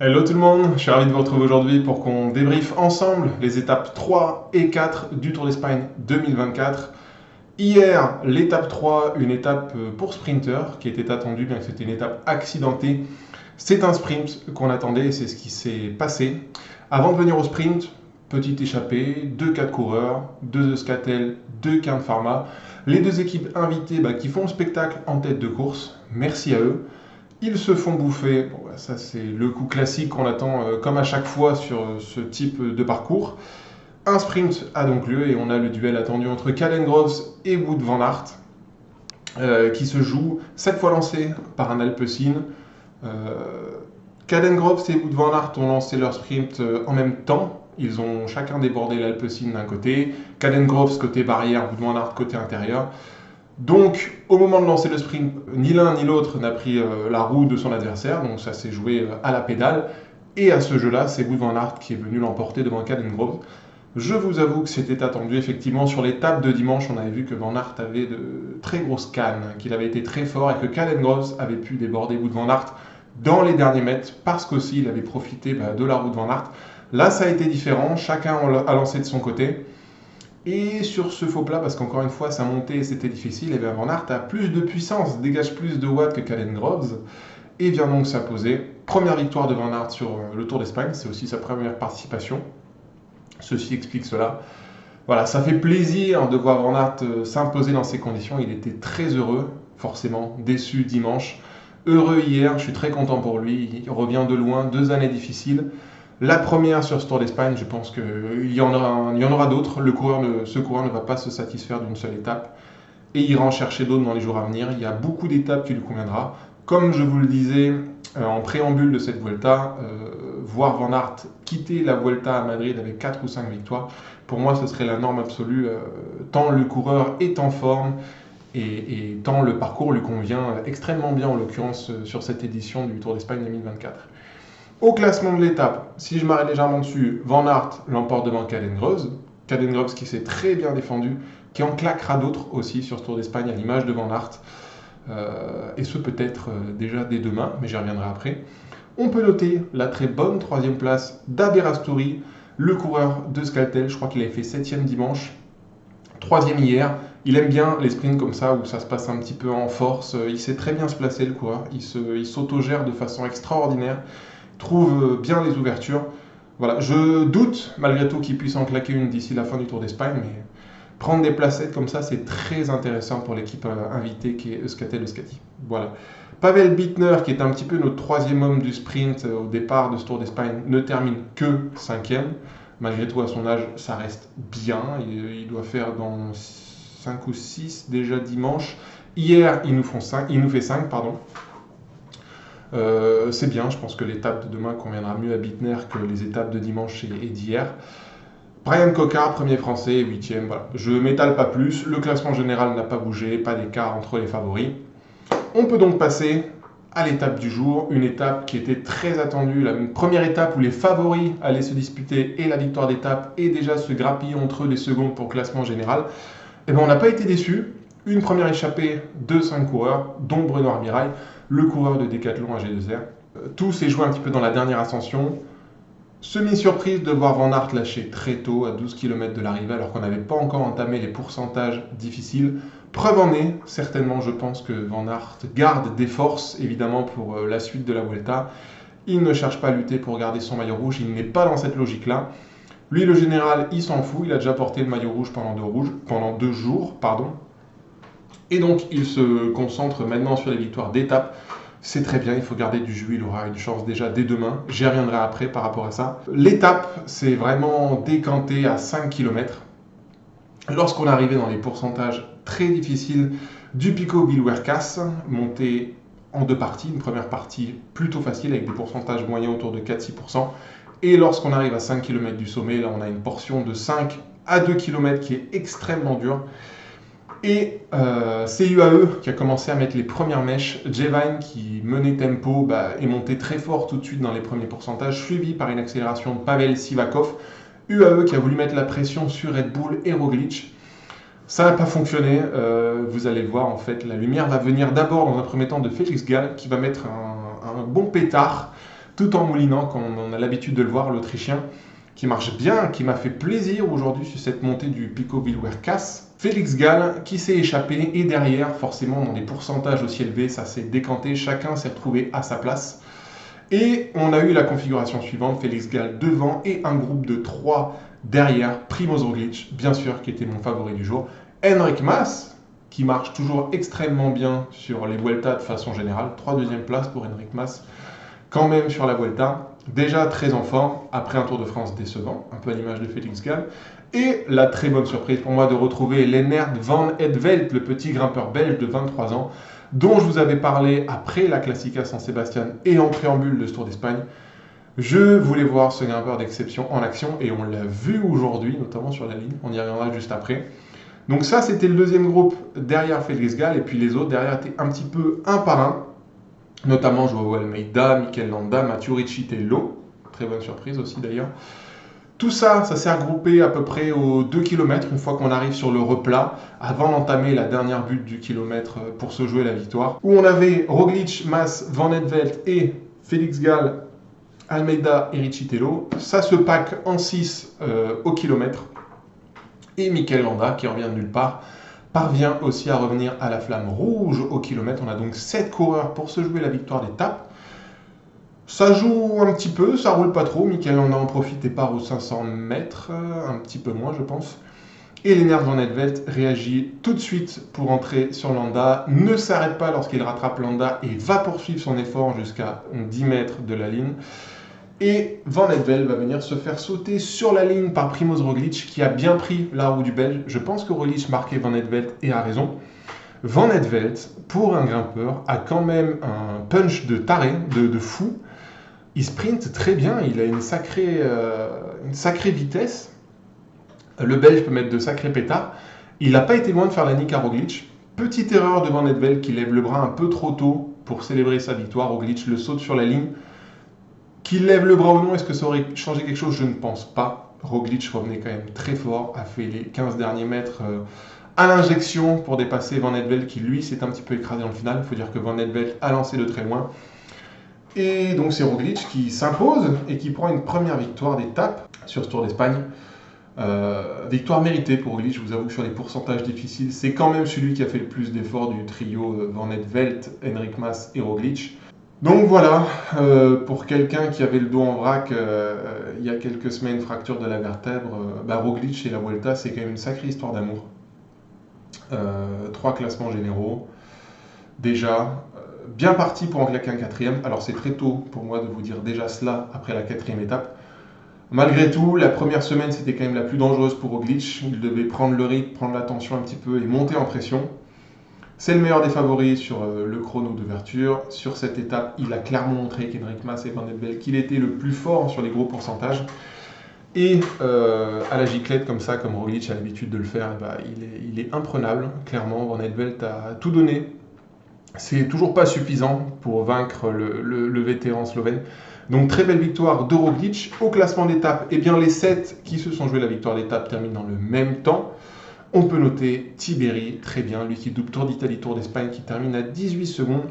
Hello tout le monde, je suis ravi de vous retrouver aujourd'hui pour qu'on débriefe ensemble les étapes 3 et 4 du Tour d'Espagne 2024. Hier, l'étape 3, une étape pour sprinter qui était attendue, bien que c'était une étape accidentée. C'est un sprint qu'on attendait et c'est ce qui s'est passé. Avant de venir au sprint, petite échappée, 2 4 coureurs, 2 Euskaltel, 2 Quint Pharma. Les deux équipes invitées qui font le spectacle en tête de course, merci à eux. Ils se font bouffer, bon, ça c'est le coup classique qu'on attend comme à chaque fois sur ce type de parcours. Un sprint a donc lieu et on a le duel attendu entre Caden-Groves et Wout van Aert qui se joue, cette fois lancé par un Alpecin. Caden-Groves et Wout van Aert ont lancé leur sprint en même temps. Ils ont chacun débordé l'Alpecin d'un côté, Caden-Groves côté barrière, Wout van Aert côté intérieur. Donc, au moment de lancer le sprint, ni l'un ni l'autre n'a pris la roue de son adversaire, donc ça s'est joué à la pédale. Et à ce jeu-là, c'est Wout van Aert qui est venu l'emporter devant Caden-Groves. Je vous avoue que c'était attendu, effectivement, sur l'étape de dimanche, on avait vu que Van Aert avait de très grosses cannes, qu'il avait été très fort et que Caden-Groves avait pu déborder Wout van Aert dans les derniers mètres, parce qu'aussi il avait profité de la roue de Van Aert. Là, ça a été différent, chacun a lancé de son côté. Et sur ce faux plat, parce qu'encore une fois, sa montée c'était difficile, et bien Van Aert a plus de puissance, dégage plus de watts que Caden-Groves, et vient donc s'imposer. Première victoire de Van Aert sur le Tour d'Espagne, c'est aussi sa première participation. Ceci explique cela. Voilà, ça fait plaisir de voir Van Aert s'imposer dans ces conditions. Il était très heureux, forcément, déçu dimanche. Heureux hier, je suis très content pour lui. Il revient de loin, 2 années difficiles. La première sur ce Tour d'Espagne, je pense qu'il y en aura d'autres. Ce coureur ne va pas se satisfaire d'une seule étape et il ira en chercher d'autres dans les jours à venir. Il y a beaucoup d'étapes qui lui conviendra. Comme je vous le disais en préambule de cette Vuelta, voir Van Aert quitter la Vuelta à Madrid avec 4 ou 5 victoires, pour moi ce serait la norme absolue, tant le coureur est en forme et tant le parcours lui convient extrêmement bien, en l'occurrence sur cette édition du Tour d'Espagne 2024. Au classement de l'étape, si je m'arrête légèrement dessus, Van Aert l'emporte devant Caden-Groves. Caden-Groves qui s'est très bien défendu, qui en claquera d'autres aussi sur ce Tour d'Espagne à l'image de Van Aert. Et ce peut-être déjà dès demain, mais j'y reviendrai après. On peut noter la très bonne 3e place d'Aberasturi, le coureur d'Euskaltel. Je crois qu'il avait fait 7e dimanche, 3e hier. Il aime bien les sprints comme ça où ça se passe un petit peu en force. Il sait très bien se placer, le coureur. Il s'autogère de façon extraordinaire. Trouve bien les ouvertures. Voilà, je doute malgré tout qu'il puisse en claquer une d'ici la fin du Tour d'Espagne, mais prendre des placettes comme ça, c'est très intéressant pour l'équipe invitée qui est Euskaltel-Euskadi. Voilà. Pavel Bittner, qui est un petit peu notre 3e homme du sprint au départ de ce Tour d'Espagne, ne termine que 5e. Malgré tout, à son âge, ça reste bien. Il doit faire dans 5 ou 6 déjà dimanche. Hier, il nous fait 5, pardon. C'est bien, je pense que l'étape de demain conviendra mieux à Bittner que les étapes de dimanche et d'hier. Brian Cocard, premier français, 8e, voilà. Je ne m'étale pas plus, le classement général n'a pas bougé, pas d'écart entre les favoris. On peut donc passer à l'étape du jour, une étape qui était très attendue, la première étape où les favoris allaient se disputer et la victoire d'étape et déjà se grappiller entre eux les secondes pour le classement général. Et bien on n'a pas été déçus, une première échappée de 5 coureurs, dont Bruno Armirail, le coureur de Decathlon AG2R. Tout s'est joué un petit peu dans la dernière ascension. Semi-surprise de voir Van Aert lâcher très tôt, à 12 km de l'arrivée, alors qu'on n'avait pas encore entamé les pourcentages difficiles. Preuve en est, certainement, je pense que Van Aert garde des forces, évidemment, pour la suite de la Vuelta. Il ne cherche pas à lutter pour garder son maillot rouge, il n'est pas dans cette logique-là. Lui, le général, il s'en fout, il a déjà porté le maillot rouge pendant 2 jours. Et donc, il se concentre maintenant sur les victoires d'étape. C'est très bien, il faut garder du jus, il aura une chance déjà dès demain. J'y reviendrai après par rapport à ça. L'étape s'est vraiment décantée à 5 km. Lorsqu'on est arrivé dans les pourcentages très difficiles du Pico Bilhuercas, monté en 2 parties. Une première partie plutôt facile avec des pourcentages moyens autour de 4-6%. Et lorsqu'on arrive à 5 km du sommet, là on a une portion de 5 à 2 km qui est extrêmement dure. Et c'est UAE qui a commencé à mettre les premières mèches. Jevine qui menait tempo est monté très fort tout de suite dans les premiers pourcentages, suivi par une accélération de Pavel Sivakov. UAE qui a voulu mettre la pression sur Red Bull et Roglic. Ça n'a pas fonctionné. Vous allez le voir, en fait, la lumière va venir d'abord dans un premier temps de Félix Gall qui va mettre un bon pétard tout en moulinant, comme on a l'habitude de le voir, l'Autrichien, qui marche bien, qui m'a fait plaisir aujourd'hui sur cette montée du Pico Bilhuercas. Félix Gall qui s'est échappé et derrière, forcément dans des pourcentages aussi élevés, ça s'est décanté, chacun s'est retrouvé à sa place. Et on a eu la configuration suivante, Félix Gall devant et un groupe de 3 derrière, Primoz Roglic, bien sûr, qui était mon favori du jour, Enric Mas, qui marche toujours extrêmement bien sur les Vuelta de façon générale, 3e place pour Enric Mas, quand même sur la Vuelta, déjà très en forme, après un Tour de France décevant, un peu à l'image de Félix Gall, et la très bonne surprise pour moi de retrouver Lennert van Etvelt, le petit grimpeur belge de 23 ans, dont je vous avais parlé après la Classica San Sebastian et en préambule de ce Tour d'Espagne. Je voulais voir ce grimpeur d'exception en action et on l'a vu aujourd'hui, notamment sur la ligne, on y reviendra juste après. Donc ça, c'était le deuxième groupe derrière Félix Gall, et puis les autres derrière étaient un petit peu un par un, notamment Joao Almeida, Mikel Landa, Mathieu Riccitello, très bonne surprise aussi d'ailleurs. Tout ça, ça s'est regroupé à peu près aux 2 km, une fois qu'on arrive sur le replat, avant d'entamer la dernière butte du kilomètre pour se jouer la victoire, où on avait Roglic, Mas, Van Etvelt et Félix Gall, Almeida et Riccitello. Ça se pack en 6 au kilomètre. Et Mikel Landa, qui revient de nulle part, parvient aussi à revenir à la flamme rouge au kilomètre. On a donc 7 coureurs pour se jouer la victoire d'étape. Ça joue un petit peu, ça roule pas trop. Mikel Landa en profite et part aux 500 mètres, un petit peu moins je pense. Et Lennert van Etvelt réagit tout de suite pour entrer sur Landa, ne s'arrête pas lorsqu'il rattrape Landa et va poursuivre son effort jusqu'à 10 mètres de la ligne. Et Van Etvelt va venir se faire sauter sur la ligne par Primoz Roglic, qui a bien pris la roue du Belge. Je pense que Roglic marquait Van Etvelt et a raison. Van Etvelt, pour un grimpeur, a quand même un punch de taré, de fou. Il sprinte très bien, il a une sacrée vitesse. Le Belge peut mettre de sacrés pétards. Il n'a pas été loin de faire la nique à Roglic. Petite erreur de Van Etvelt qui lève le bras un peu trop tôt pour célébrer sa victoire. Roglic le saute sur la ligne. Qu'il lève le bras ou non, est-ce que ça aurait changé quelque chose? Je ne pense pas. Roglic revenait quand même très fort, a fait les 15 derniers mètres à l'injection pour dépasser Van Etvelt qui lui s'est un petit peu écrasé dans le final. Il faut dire que Van Etvelt a lancé de très loin. Et donc c'est Roglic qui s'impose et qui prend une première victoire d'étape sur ce Tour d'Espagne. Victoire méritée pour Roglic, je vous avoue que sur les pourcentages difficiles, c'est quand même celui qui a fait le plus d'efforts du trio Van Etvelt, Enric Mas et Roglic. Donc voilà, pour quelqu'un qui avait le dos en vrac il y a quelques semaines, fracture de la vertèbre, Roglic et la Vuelta, c'est quand même une sacrée histoire d'amour. 3 classements généraux, déjà, bien parti pour en claquer un 4e. Alors c'est très tôt pour moi de vous dire déjà cela après la 4e étape. Malgré tout, la première semaine c'était quand même la plus dangereuse pour Roglic. Il devait prendre le rythme, prendre l'attention un petit peu et monter en pression. C'est le meilleur des favoris sur le chrono d'ouverture. Sur cette étape, il a clairement montré qu'Enric Mas et Van Etvelt qu'il était le plus fort sur les gros pourcentages. Et à la giclette, comme ça, comme Roglic a l'habitude de le faire, il est imprenable. Clairement, Van Etvelt a tout donné. C'est toujours pas suffisant pour vaincre le vétéran slovène. Donc très belle victoire de Roglic. Au classement d'étape, eh bien les 7 qui se sont joués la victoire d'étape terminent dans le même temps. On peut noter Tiberi, très bien, lui qui double Tour d'Italie, Tour d'Espagne, qui termine à 18 secondes.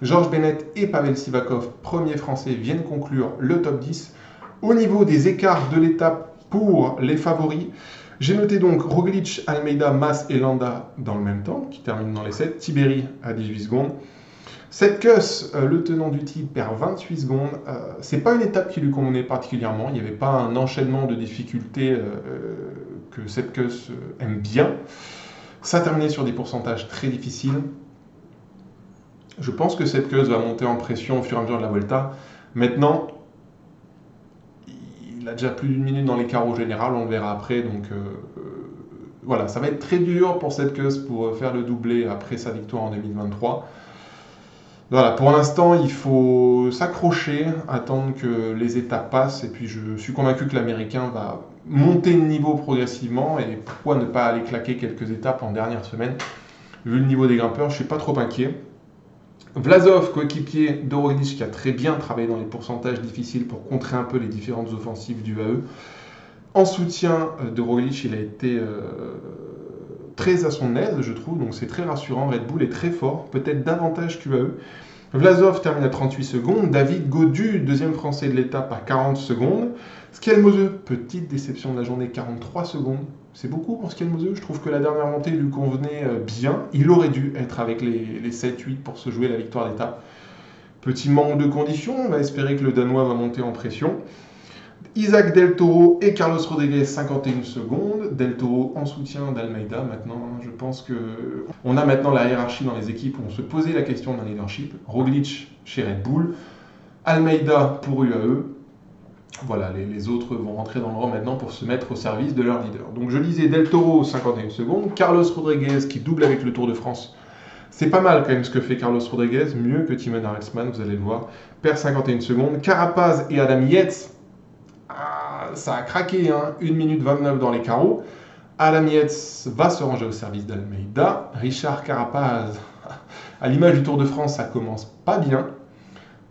Georges Bennett et Pavel Sivakov, premiers français, viennent conclure le top 10. Au niveau des écarts de l'étape pour les favoris, j'ai noté donc Roglic, Almeida, Mas et Landa dans le même temps, qui terminent dans les 7. Tiberi à 18 secondes. Sepkus, le tenant du titre, perd 28 secondes. C'est pas une étape qui lui convenait particulièrement. Il n'y avait pas un enchaînement de difficultés que Sepkus aime bien. Ça terminait sur des pourcentages très difficiles. Je pense que Sepkus va monter en pression au fur et à mesure de la Vuelta. Maintenant, il a déjà plus d'une minute dans les carreaux général, on le verra après. Donc voilà, ça va être très dur pour Sepkus pour faire le doublé après sa victoire en 2023. Voilà, pour l'instant, il faut s'accrocher, attendre que les étapes passent, et puis je suis convaincu que l'Américain va monter de niveau progressivement, et pourquoi ne pas aller claquer quelques étapes en dernière semaine. Vu le niveau des grimpeurs, je ne suis pas trop inquiet. Vlasov, coéquipier de Roglic, qui a très bien travaillé dans les pourcentages difficiles pour contrer un peu les différentes offensives du UAE. En soutien de Roglic, il a été très à son aise, je trouve, donc c'est très rassurant. Red Bull est très fort, peut-être davantage qu'UAE. Vlasov termine à 38 secondes. David Gaudu, deuxième français de l'étape, à 40 secondes. Skelmose, petite déception de la journée, 43 secondes. C'est beaucoup pour Skelmose. Je trouve que la dernière montée lui convenait bien. Il aurait dû être avec les 7-8 pour se jouer la victoire d'étape. Petit manque de conditions. On va espérer que le Danois va monter en pression. Isaac Del Toro et Carlos Rodriguez, 51 secondes. Del Toro en soutien d'Almeida maintenant. Je pense qu'on a maintenant la hiérarchie dans les équipes où on se posait la question d'un leadership. Roglic chez Red Bull. Almeida pour UAE. Voilà, les autres vont rentrer dans le rang maintenant pour se mettre au service de leur leader. Donc je lisais Del Toro, 51 secondes. Carlos Rodriguez qui double avec le Tour de France. C'est pas mal quand même ce que fait Carlos Rodriguez. Mieux que Thymen Arensman, vous allez le voir. Perd 51 secondes. Carapaz et Adam Yates. Ça a craqué, hein, 1 minute 29 dans les carreaux. Adam Yates va se ranger au service d'Almeida. Richard Carapaz, à l'image du Tour de France, ça commence pas bien.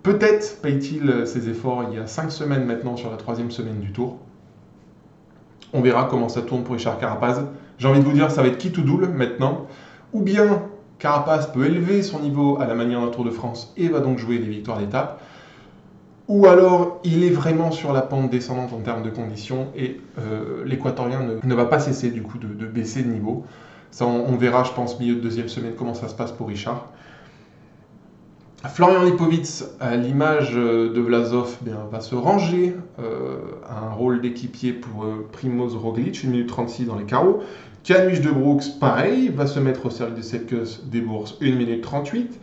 Peut-être paye-t-il ses efforts il y a 5 semaines maintenant sur la 3e semaine du Tour. On verra comment ça tourne pour Richard Carapaz. J'ai envie de vous dire, ça va être qui tout double maintenant. Ou bien Carapaz peut élever son niveau à la manière d'un Tour de France et va donc jouer les victoires d'étape. Ou alors, il est vraiment sur la pente descendante en termes de conditions et l'Équatorien ne va pas cesser du coup de baisser de niveau. Ça, on verra, je pense, milieu de 2e semaine, comment ça se passe pour Richard. Florian Lipovitz, à l'image de Vlasov, va se ranger à un rôle d'équipier pour Primoz Roglic, 1 minute 36 dans les carreaux. Canuche de Brooks, pareil, va se mettre au service de Sepkus des Bourses, 1 minute 38.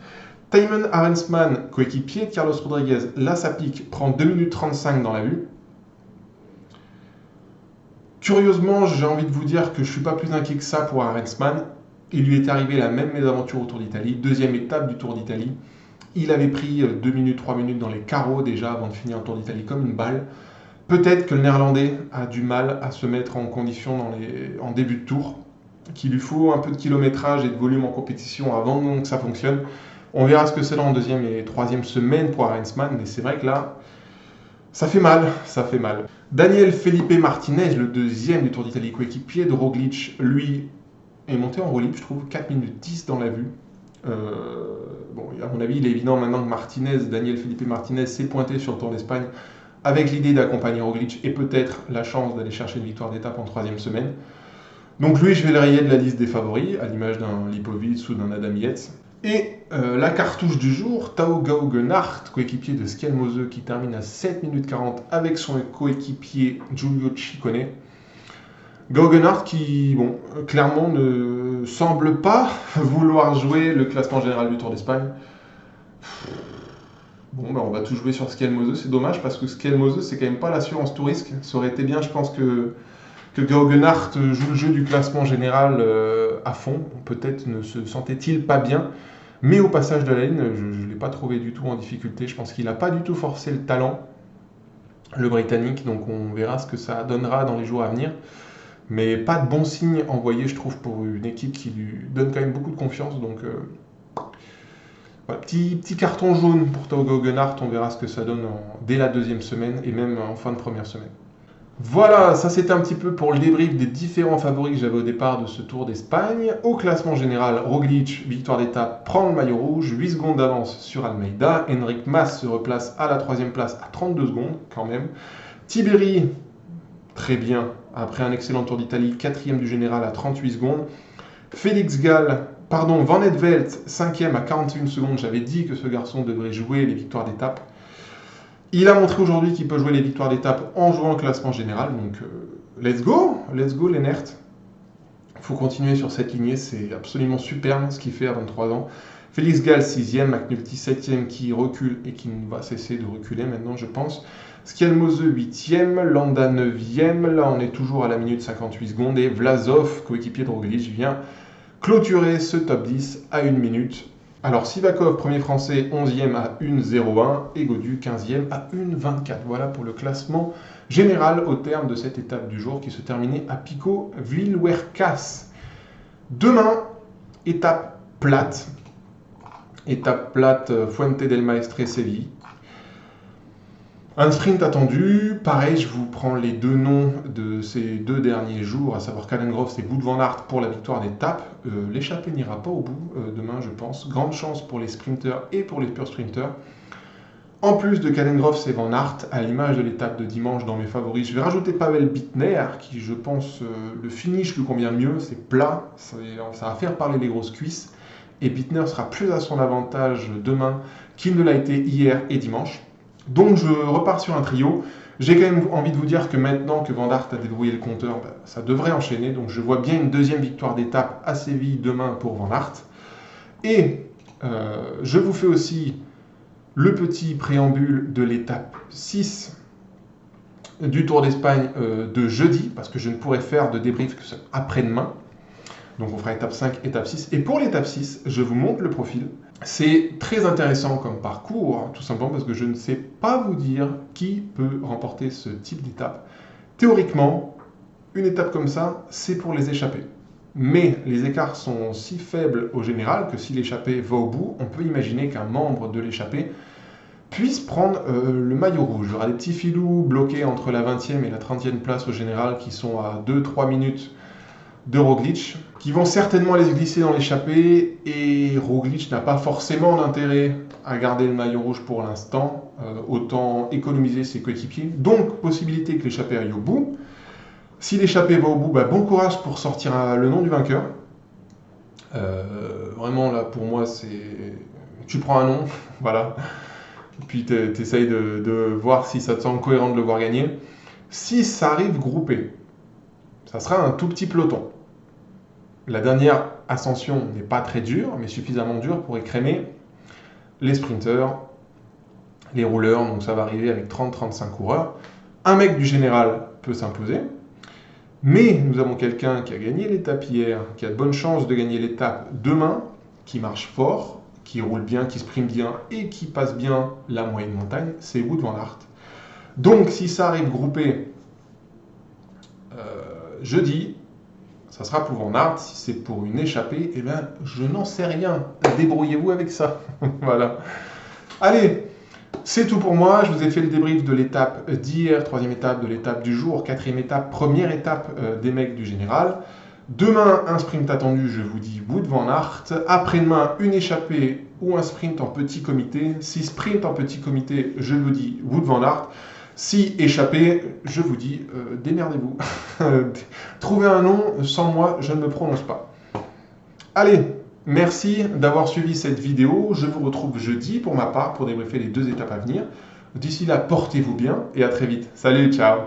Thymen Arensman, coéquipier de Carlos Rodriguez, là ça pique, prend 2 minutes 35 dans la vue. Curieusement, j'ai envie de vous dire que je ne suis pas plus inquiet que ça pour Arensman. Il lui est arrivé la même mésaventure au Tour d'Italie, 2e étape du Tour d'Italie. Il avait pris 2 minutes, 3 minutes dans les carreaux déjà avant de finir le Tour d'Italie comme une balle. Peut-être que le Néerlandais a du mal à se mettre en condition en début de tour, qu'il lui faut un peu de kilométrage et de volume en compétition avant que ça fonctionne. On verra ce que c'est dans la 2e et 3e semaine pour Arensman, mais c'est vrai que là, ça fait mal, ça fait mal. Daniel Felipe Martinez, le 2e du Tour d'Italie, coéquipier de Roglic, lui, est monté en relief, je trouve, 4 minutes 10 dans la vue. Bon, à mon avis, il est évident maintenant que Daniel Felipe Martinez s'est pointé sur le Tour d'Espagne avec l'idée d'accompagner Roglic et peut-être la chance d'aller chercher une victoire d'étape en 3e semaine. Donc lui, je vais le rayer de la liste des favoris, à l'image d'un Lipovitz ou d'un Adam Yates. Et la cartouche du jour, Tao Geoghenaert, coéquipier de Skelmose, qui termine à 7 minutes 40 avec son coéquipier Giulio Ciccone. Geoghenaert qui, bon, clairement ne semble pas vouloir jouer le classement général du Tour d'Espagne. Bon, on va tout jouer sur Skelmose, c'est dommage parce que Skelmose, c'est quand même pas l'assurance tout risque. Ça aurait été bien, je pense, que Geoghenaert joue le jeu du classement général à fond. Peut-être ne se sentait-il pas bien. Mais au passage de la ligne, je ne l'ai pas trouvé du tout en difficulté. Je pense qu'il n'a pas du tout forcé le talent, le Britannique. Donc on verra ce que ça donnera dans les jours à venir. Mais pas de bon signe envoyé, je trouve, pour une équipe qui lui donne quand même beaucoup de confiance. Donc voilà, petit carton jaune pour Tao Geoghenaert. On verra ce que ça donne dès la 2e semaine et même en fin de 1re semaine. Voilà, ça c'était un petit peu pour le débrief des différents favoris que j'avais au départ de ce Tour d'Espagne. Au classement général, Roglic, victoire d'étape, prend le maillot rouge, 8 secondes d'avance sur Almeida. Enric Mas se replace à la 3e place à 32 secondes quand même. Tiberi, très bien, après un excellent Tour d'Italie, 4e du général à 38 secondes. Van Edvelt, 5e à 41 secondes. J'avais dit que ce garçon devrait jouer les victoires d'étape. Il a montré aujourd'hui qu'il peut jouer les victoires d'étape en jouant le classement général, donc let's go Lennert. Il faut continuer sur cette lignée, c'est absolument superbe ce qu'il fait à 23 ans. Félix Gall 6e, McNulty 7e qui recule et qui va cesser de reculer maintenant je pense. Skelmose 8e, Landa 9e, là on est toujours à la minute 58 secondes et Vlasov, coéquipier de Roglic, vient clôturer ce top 10 à 1 minute. Alors Sivakov, premier français, 11e à 1,01 et Gaudu, 15e à 1,24. Voilà pour le classement général au terme de cette étape du jour qui se terminait à Pico Villuercas. Demain, étape plate. Étape plate Fuente del Maestre Séville. Un sprint attendu, pareil, je vous prends les deux noms de ces 2 derniers jours, à savoir Caden Groves et Wout van Aert pour la victoire d'étape. L'échappée n'ira pas au bout demain, je pense. Grande chance pour les sprinters et pour les pure sprinters. En plus de Caden Groves et Van Aert, à l'image de l'étape de dimanche dans mes favoris, je vais rajouter Pavel Bittner, qui je pense le finish lui convient mieux, c'est plat, ça va faire parler les grosses cuisses. Et Bittner sera plus à son avantage demain qu'il ne l'a été hier et dimanche. Donc je repars sur un trio. J'ai quand même envie de vous dire que maintenant que Van Aert a débrouillé le compteur, ça devrait enchaîner. Donc je vois bien une deuxième victoire d'étape à Séville demain pour Van Aert. Et je vous fais aussi le petit préambule de l'étape 6 du Tour d'Espagne de jeudi, parce que je ne pourrai faire de débrief que après-demain. Donc on fera étape 5, étape 6. Et pour l'étape 6, je vous montre le profil. C'est très intéressant comme parcours, tout simplement parce que je ne sais pas vous dire qui peut remporter ce type d'étape. Théoriquement, une étape comme ça, c'est pour les échappés. Mais les écarts sont si faibles au général que si l'échappée va au bout, on peut imaginer qu'un membre de l'échappée puisse prendre le maillot rouge. Il y aura des petits filous bloqués entre la 20e et la 30e place au général qui sont à 2-3 minutes de Roglic, qui vont certainement les glisser dans l'échappée, et Roglic n'a pas forcément d'intérêt à garder le maillot rouge pour l'instant, autant économiser ses coéquipiers, donc possibilité que l'échappée aille au bout. Si l'échappée va au bout, bon courage pour sortir le nom du vainqueur. Vraiment là pour moi c'est... Tu prends un nom, voilà, et puis tu essayes de voir si ça te semble cohérent de le voir gagner. Si ça arrive groupé, ça sera un tout petit peloton. La dernière ascension n'est pas très dure, mais suffisamment dure pour écrémer les sprinteurs, les rouleurs, donc ça va arriver avec 30-35 coureurs. Un mec du général peut s'imposer, mais nous avons quelqu'un qui a gagné l'étape hier, qui a de bonnes chances de gagner l'étape demain, qui marche fort, qui roule bien, qui sprint bien et qui passe bien la moyenne montagne, c'est Wout van Aert. Donc si ça arrive groupé jeudi, ça sera pour Van Aert. Si c'est pour une échappée, eh ben, je n'en sais rien. Débrouillez-vous avec ça. Voilà. Allez, c'est tout pour moi. Je vous ai fait le débrief de l'étape d'hier, 3e étape, de l'étape du jour, 4e étape, première étape des mecs du général. Demain, un sprint attendu, je vous dis Wout van Aert. Après-demain, une échappée ou un sprint en petit comité. Si sprint en petit comité, je vous dis Wout van Aert. Si échappé, je vous dis, démerdez-vous. Trouvez un nom, sans moi, je ne me prononce pas. Allez, merci d'avoir suivi cette vidéo. Je vous retrouve jeudi pour ma part pour débriefer les 2 étapes à venir. D'ici là, portez-vous bien et à très vite. Salut, ciao.